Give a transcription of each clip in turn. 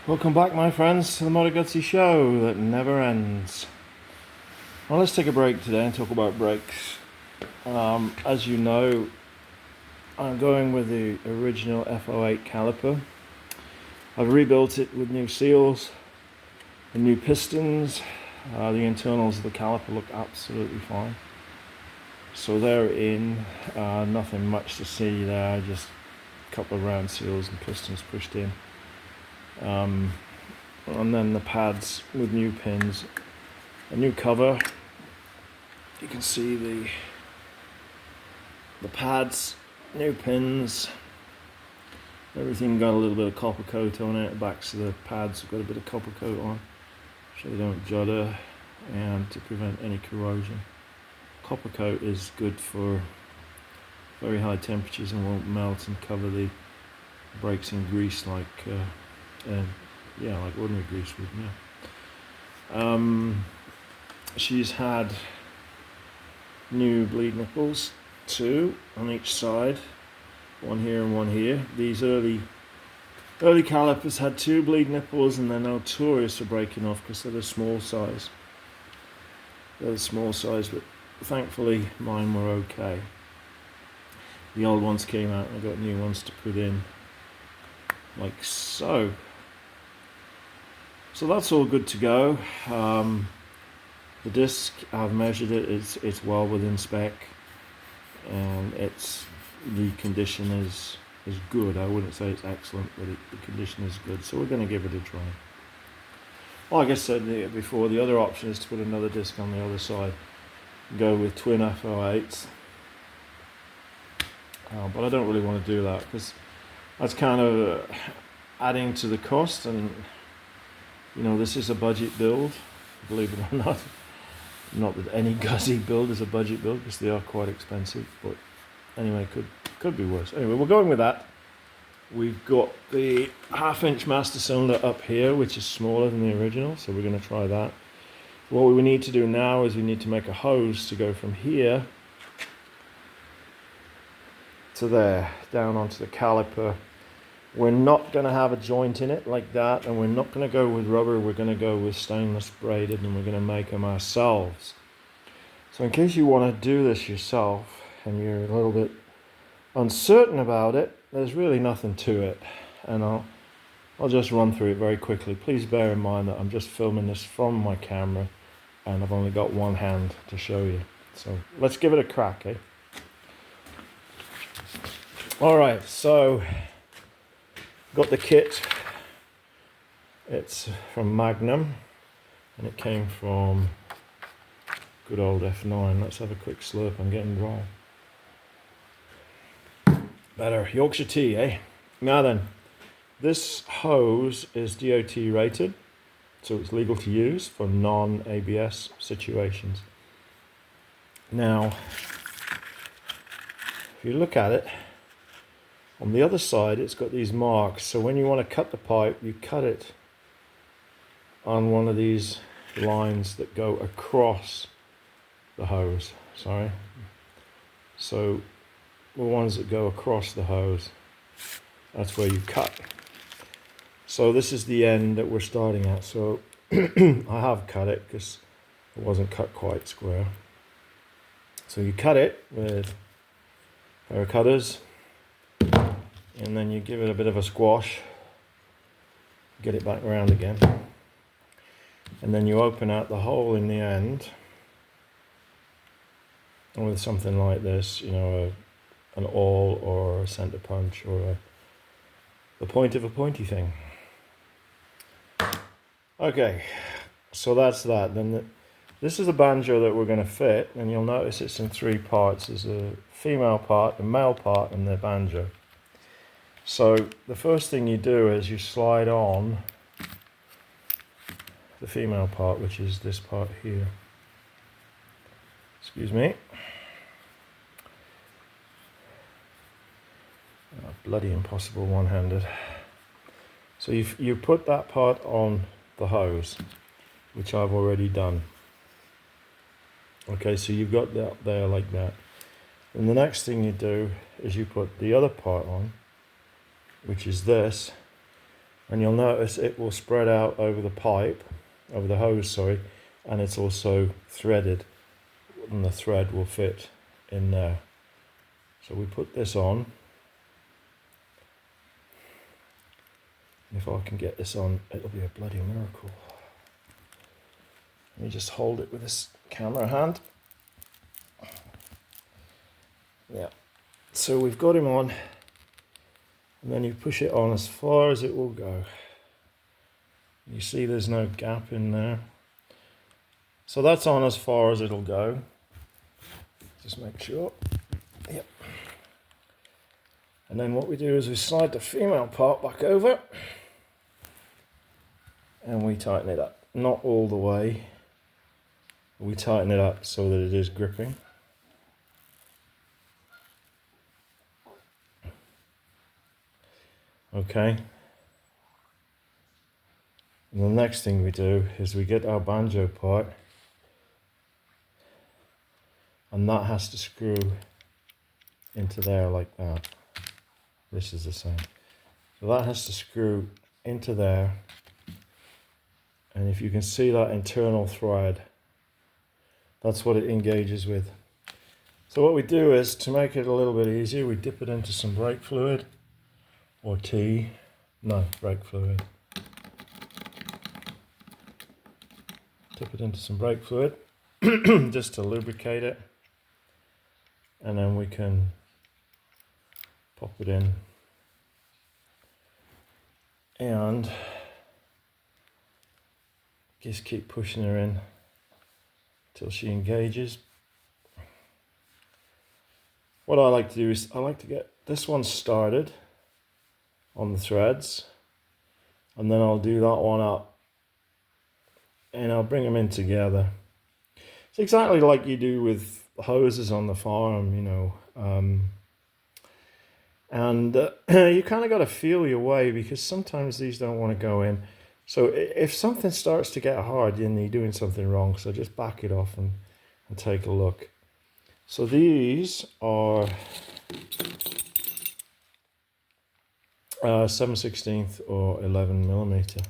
Welcome back, my friends, to the Moto Guzzi show that never ends. Well, let's take a break today and talk about brakes. As you know, I'm going with the original F08 caliper. I've rebuilt it with new seals and new pistons. The internals of the caliper look absolutely fine. So they're in, nothing much to see there, just a couple of round seals and pistons pushed in. And then the pads with new pins, a new cover. You can see the pads, new pins, everything got a little bit of copper coat on it. The backs of the pads have got a bit of copper coat on so they don't judder and to prevent any corrosion. Copper coat is good for very high temperatures and won't melt and cover the brakes in grease like like ordinary grease would. She's had new bleed nipples, two on each side, one here and one here. These early calipers had two bleed nipples, and they're notorious for breaking off because they're the small size. They're the small size, but thankfully mine were okay. The old ones came out and I got new ones to put in, like so. So that's all good to go. The disc, I've measured it, it's well within spec, and the condition is good. I wouldn't say it's excellent, but the condition is good, so we're going to give it a try. Like I said before, the other option is to put another disc on the other side, go with twin F08s, but I don't really want to do that because that's kind of adding to the cost, and this is a budget build, believe it or not. Not that any Guzzi build is a budget build because they are quite expensive, but anyway, could be worse. Anyway, we're going with that. We've got the 1/2 inch master cylinder up here, which is smaller than the original, so we're going to try that. What we need to do now is we need to make a hose to go from here to there, down onto the caliper. We're not going to have a joint in it like that, and we're not going to go with rubber, we're going to go with stainless braided, and we're going to make them ourselves. So in case you want to do this yourself and you're a little bit uncertain about it, there's really nothing to it, and I'll just run through it very quickly. Please bear in mind that I'm just filming this from my camera and I've only got one hand to show you. So let's give it a crack, eh? Alright, so got the kit. It's from Magnum and it came from good old F9. Let's have a quick slurp. I'm getting dry. Better Yorkshire tea, eh? Now then, this hose is DOT rated, so it's legal to use for non-ABS situations. Now, if you look at it, on the other side, it's got these marks. So when you want to cut the pipe, you cut it on one of these lines that go across the hose. So the ones that go across the hose, that's where you cut. So this is the end that we're starting at. So I have cut it because it wasn't cut quite square. So you cut it with a pair of cutters, and then you give it a bit of a squash, get it back around again, and then you open out the hole in the end, and with something like this, an awl or a center punch or the point of a pointy thing. Okay, so that's that. Then this is a banjo that we're going to fit, and you'll notice it's in 3 parts. There's a female part, a male part, and the banjo. So the first thing you do is you slide on the female part, which is this part here. Excuse me. Oh, bloody impossible one-handed. So you put that part on the hose, which I've already done. Okay, so you've got that there like that. And the next thing you do is you put the other part on, which is this, And you'll notice it will spread out over the pipe, over the hose, sorry, and it's also threaded, and the thread will fit in there. So we put this on. If I can get this on, it'll be a bloody miracle. Let me just hold it with this camera hand. Yeah. So we've got him on, and then you push it on as far as it will go. You see there's no gap in there. So that's on as far as it'll go. Just make sure. Yep. And then what we do is we slide the female part back over and we tighten it up. Not all the way. We tighten it up so that it is gripping. Okay. And the next thing we do is we get our banjo part, and that has to screw into there like that. This is the same. So that has to screw into there, and if you can see that internal thread, that's what it engages with. So what we do is, to make it a little bit easier, we dip it into some brake fluid or tea. No, brake fluid. Dip it into some brake fluid just to lubricate it, and then we can pop it in and just keep pushing her in till she engages. What I like to do is I like to get this one started on the threads, and then I'll do that one up and I'll bring them in together. It's exactly like you do with hoses on the farm, you know. You kind of got to feel your way, because sometimes these don't want to go in. So if something starts to get hard, then you're doing something wrong. So just back it off and take a look. So these are 7/16 or 11mm.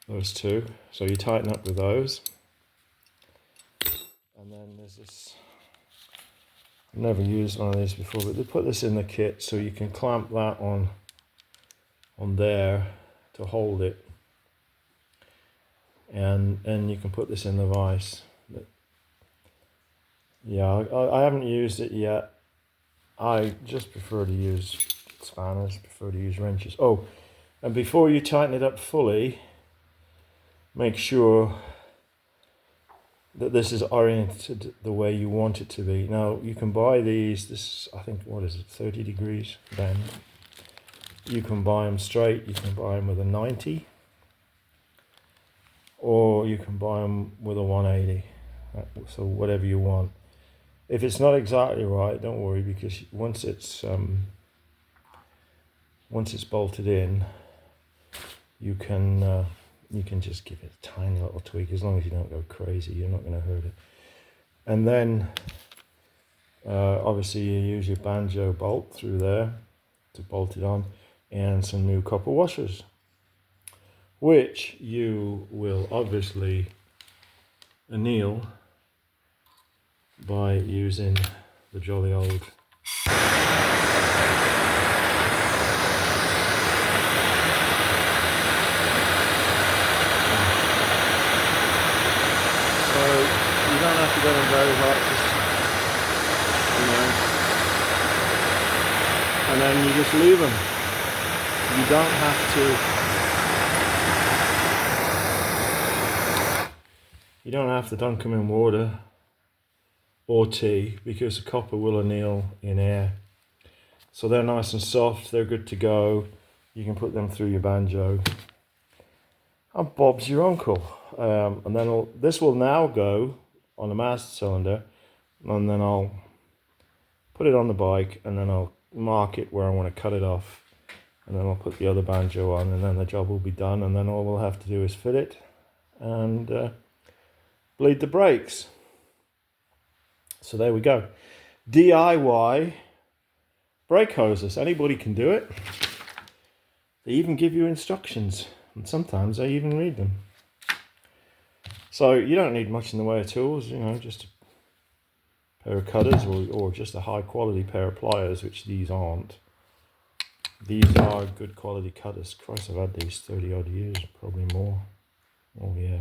Those two. So you tighten up with those. And then there's this. I've never used one of these before, but they put this in the kit so you can clamp that on there to hold it, and you can put this in the vise. But yeah, I haven't used it yet. I just prefer to use spanners, prefer to use wrenches. Oh, and before you tighten it up fully, make sure that this is oriented the way you want it to be. Now, you can buy these, this, I think, what is it, 30 degrees bend. You can buy them straight, you can buy them with a 90, or you can buy them with a 180, so whatever you want. If it's not exactly right, don't worry, because once it's bolted in, you can just give it a tiny little tweak. As long as you don't go crazy, you're not going to hurt it. And then obviously you use your banjo bolt through there to bolt it on, and some new copper washers, which you will obviously anneal by using the jolly old you don't have to get them very hot, just, and then you just leave them. You don't have to dunk them in water or tea, because the copper will anneal in air. So they're nice and soft, they're good to go. You can put them through your banjo. And Bob's your uncle. And then this will now go on the master cylinder, and then I'll put it on the bike, and then I'll mark it where I want to cut it off, and then I'll put the other banjo on, and then the job will be done, and then all we'll have to do is fit it and bleed the brakes. So there we go. DIY brake hoses. Anybody can do it. They even give you instructions, and sometimes they even read them. So you don't need much in the way of tools, you know, just a pair of cutters or just a high quality pair of pliers, which these aren't. These are good quality cutters. Christ, I've had these 30 odd years, probably more. Oh yeah,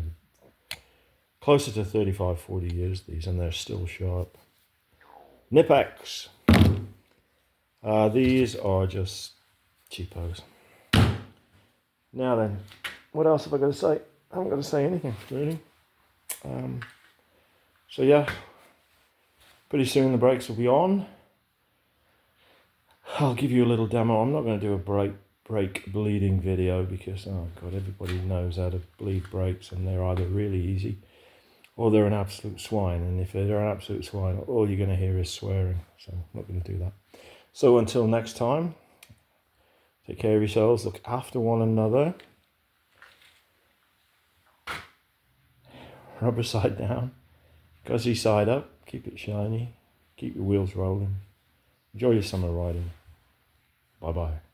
closer to 35, 40 years these, and they're still sharp. Nipex. These are just cheapos. Now then, what else have I got to say? I haven't got to say anything, really. So yeah, pretty soon the brakes will be on. I'll give you a little demo. I'm not going to do a brake bleeding video because, oh god, everybody knows how to bleed brakes, and they're either really easy or they're an absolute swine. And if they're an absolute swine, all you're going to hear is swearing. So I'm not going to do that. So until next time, take care of yourselves, look after one another. Rubber side down, Guzzi side up, keep it shiny, keep your wheels rolling. Enjoy your summer riding. Bye bye.